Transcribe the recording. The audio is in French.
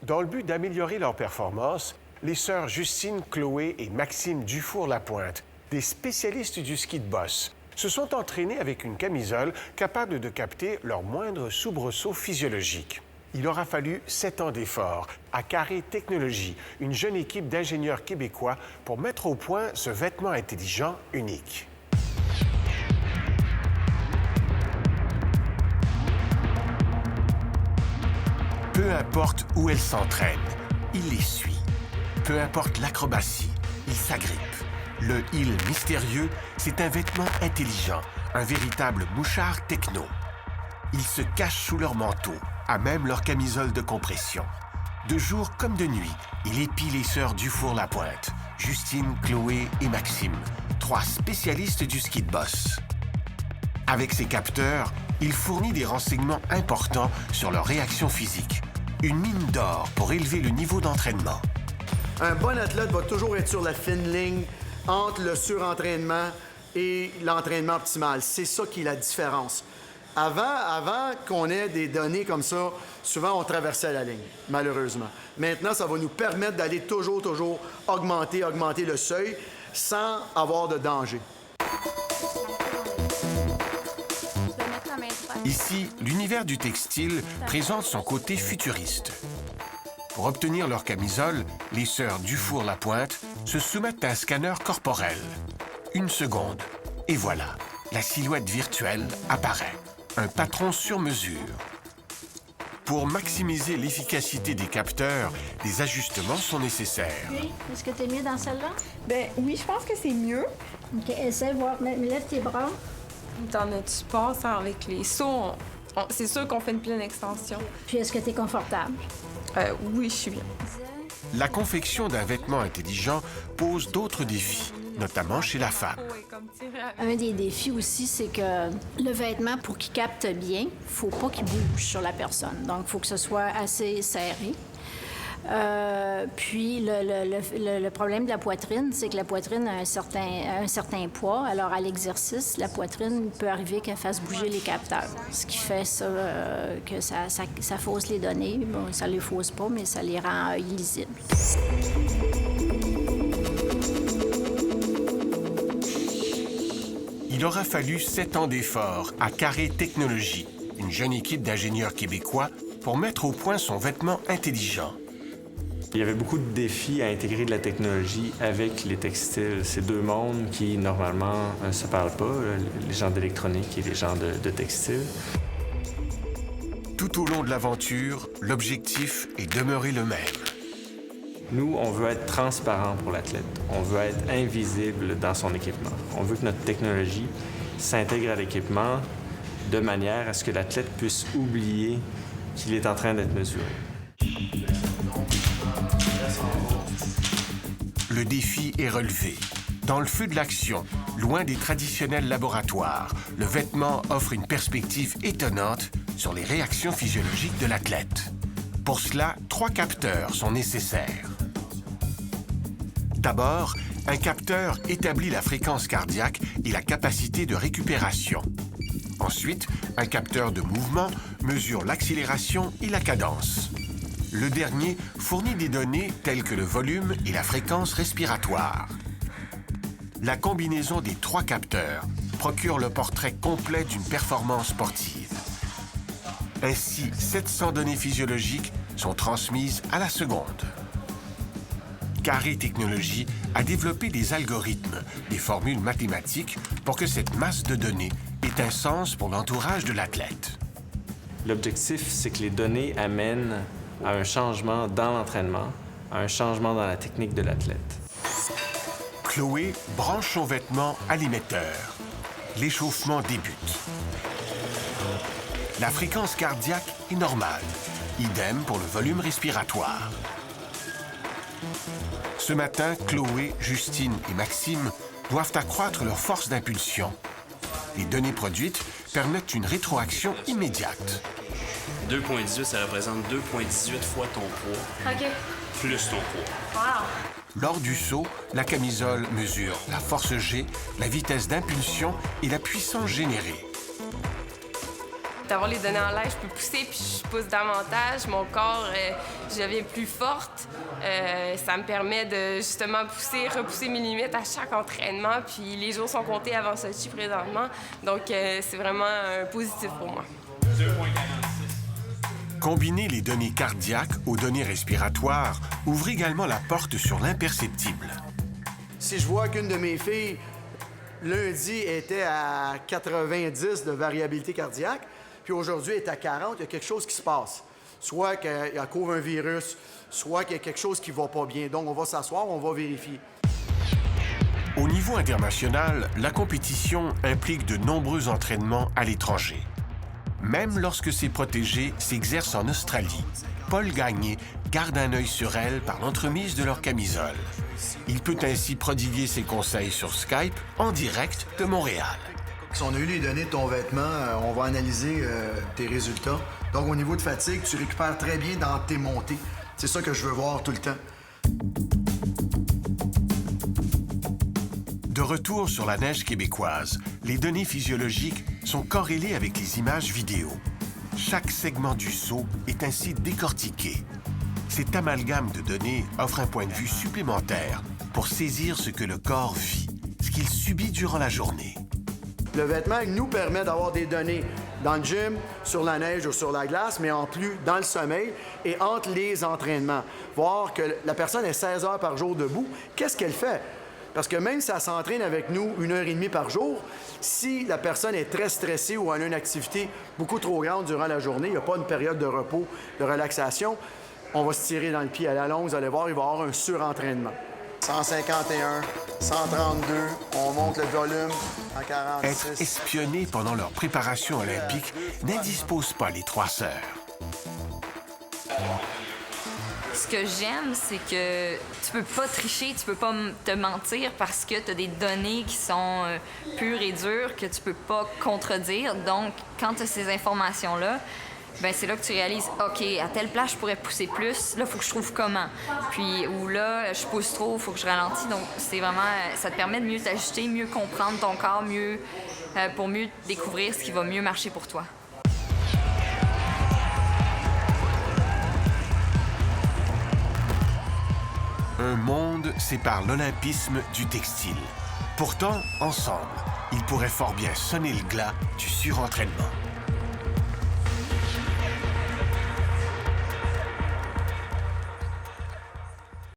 Dans le but d'améliorer leur performance, les sœurs Justine, Chloé et Maxime Dufour-Lapointe, des spécialistes du ski de boss, se sont entraînées avec une camisole capable de capter leurs moindres soubresauts physiologiques. Il aura fallu 7 ans d'efforts à Carré Technologies, une jeune équipe d'ingénieurs québécois, pour mettre au point ce vêtement intelligent unique. Peu importe où elles s'entraînent, il les suit. Peu importe l'acrobatie, il s'agrippe. Le « il » mystérieux, c'est un vêtement intelligent, un véritable mouchard techno. Il se cache sous leur manteau, à même leur camisole de compression. De jour comme de nuit, il épie les sœurs Dufour-Lapointe, Justine, Chloé et Maxime, 3 spécialistes du ski de boss. Avec ses capteurs, il fournit des renseignements importants sur leur réaction physique. Une mine d'or pour élever le niveau d'entraînement. Un bon athlète va toujours être sur la fine ligne entre le surentraînement et l'entraînement optimal. C'est ça qui est la différence. Avant qu'on ait des données comme ça, souvent on traversait la ligne, malheureusement. Maintenant, ça va nous permettre d'aller toujours augmenter le seuil sans avoir de danger. Ici, l'univers du textile présente son côté futuriste. Pour obtenir leur camisole, les sœurs Dufour-Lapointe se soumettent à un scanner corporel. 1 seconde, et voilà, la silhouette virtuelle apparaît. Un patron sur mesure. Pour maximiser l'efficacité des capteurs, des ajustements sont nécessaires. Oui, est-ce que tu es mieux dans celle-là? Ben oui, je pense que c'est mieux. OK, essaie de voir. Lève tes bras. Dans notre sport, ça, avec les sauts, c'est sûr qu'on fait une pleine extension. Puis est-ce que tu es confortable? Oui, je suis bien. La confection d'un vêtement intelligent pose d'autres défis, notamment chez la femme. Un des défis aussi, c'est que le vêtement, pour qu'il capte bien, faut pas qu'il bouge sur la personne. Donc, il faut que ce soit assez serré. Puis, le problème de la poitrine, c'est que la poitrine a un certain poids. Alors, à l'exercice, la poitrine peut arriver qu'elle fasse bouger les capteurs. Ce qui fait que ça fausse les données. Bon, ça ne les fausse pas, mais ça les rend illisibles. Il aura fallu 7 ans d'efforts à Carré Technologies, une jeune équipe d'ingénieurs québécois, pour mettre au point son vêtement intelligent. Il y avait beaucoup de défis à intégrer de la technologie avec les textiles. C'est 2 mondes qui, normalement, ne se parlent pas, les gens d'électronique et les gens de textile. Tout au long de l'aventure, l'objectif est demeurer le même. Nous, on veut être transparent pour l'athlète. On veut être invisible dans son équipement. On veut que notre technologie s'intègre à l'équipement de manière à ce que l'athlète puisse oublier qu'il est en train d'être mesuré. Le défi est relevé. Dans le feu de l'action, loin des traditionnels laboratoires, le vêtement offre une perspective étonnante sur les réactions physiologiques de l'athlète. Pour cela, 3 capteurs sont nécessaires. D'abord, un capteur établit la fréquence cardiaque et la capacité de récupération. Ensuite, un capteur de mouvement mesure l'accélération et la cadence. Le dernier fournit des données telles que le volume et la fréquence respiratoire. La combinaison des 3 capteurs procure le portrait complet d'une performance sportive. Ainsi, 700 données physiologiques sont transmises à la seconde. Carré Technologies a développé des algorithmes, des formules mathématiques pour que cette masse de données ait un sens pour l'entourage de l'athlète. L'objectif, c'est que les données amènent à un changement dans l'entraînement, à un changement dans la technique de l'athlète. Chloé branche son vêtement à l'émetteur. L'échauffement débute. La fréquence cardiaque est normale. Idem pour le volume respiratoire. Ce matin, Chloé, Justine et Maxime doivent accroître leur force d'impulsion. Les données produites permettent une rétroaction immédiate. 2,18, ça représente 2,18 fois ton poids. OK. Plus ton poids. Wow! Lors du saut, la camisole mesure la force G, la vitesse d'impulsion et la puissance générée. d'avoir les données en live, je peux pousser, puis je pousse davantage. Mon corps, je deviens plus forte. Ça me permet de justement pousser, repousser mes limites à chaque entraînement. Puis les jours sont comptés avant Sochi présentement. Donc, c'est vraiment un positif pour moi. Combiner les données cardiaques aux données respiratoires ouvre également la porte sur l'imperceptible. Si je vois qu'une de mes filles, lundi, était à 90 de variabilité cardiaque, puis aujourd'hui est à 40, il y a quelque chose qui se passe. Soit qu'elle couvre un virus, soit qu'il y a quelque chose qui ne va pas bien. Donc, on va s'asseoir, on va vérifier. Au niveau international, la compétition implique de nombreux entraînements à l'étranger. Même lorsque ces protégés s'exercent en Australie, Paul Gagné garde un œil sur elles par l'entremise de leur camisole. Il peut ainsi prodiguer ses conseils sur Skype en direct de Montréal. Si on a eu les données de ton vêtement, on va analyser tes résultats. Donc, au niveau de fatigue, tu récupères très bien dans tes montées. C'est ça que je veux voir tout le temps. De retour sur la neige québécoise, les données physiologiques sont corrélées avec les images vidéo. Chaque segment du saut est ainsi décortiqué. Cet amalgame de données offre un point de vue supplémentaire pour saisir ce que le corps vit, ce qu'il subit durant la journée. Le vêtement nous permet d'avoir des données dans le gym, sur la neige ou sur la glace, mais en plus dans le sommeil et entre les entraînements. Voir que la personne est 16 heures par jour debout, qu'est-ce qu'elle fait? Parce que même si elle s'entraîne avec nous 1h30 par jour, si la personne est très stressée ou elle a une activité beaucoup trop grande durant la journée, il n'y a pas une période de repos, de relaxation, on va se tirer dans le pied à la longue. Vous allez voir, il va y avoir un surentraînement. 151, 132, on monte le volume en 46. Être espionné pendant leur préparation olympique n'indispose pas les trois sœurs. Ce que j'aime, c'est que tu peux pas tricher, tu peux pas te mentir parce que tu as des données qui sont pures et dures que tu peux pas contredire. Donc, quand tu as ces informations-là, ben c'est là que tu réalises, OK, à telle place, je pourrais pousser plus. Là, il faut que je trouve comment. Puis, ou là, je pousse trop, il faut que je ralentis. Donc, c'est vraiment, ça te permet de mieux t'ajuster, mieux comprendre ton corps, pour mieux découvrir ce qui va mieux marcher pour toi. Un monde sépare l'olympisme du textile. Pourtant, ensemble, ils pourraient fort bien sonner le glas du surentraînement.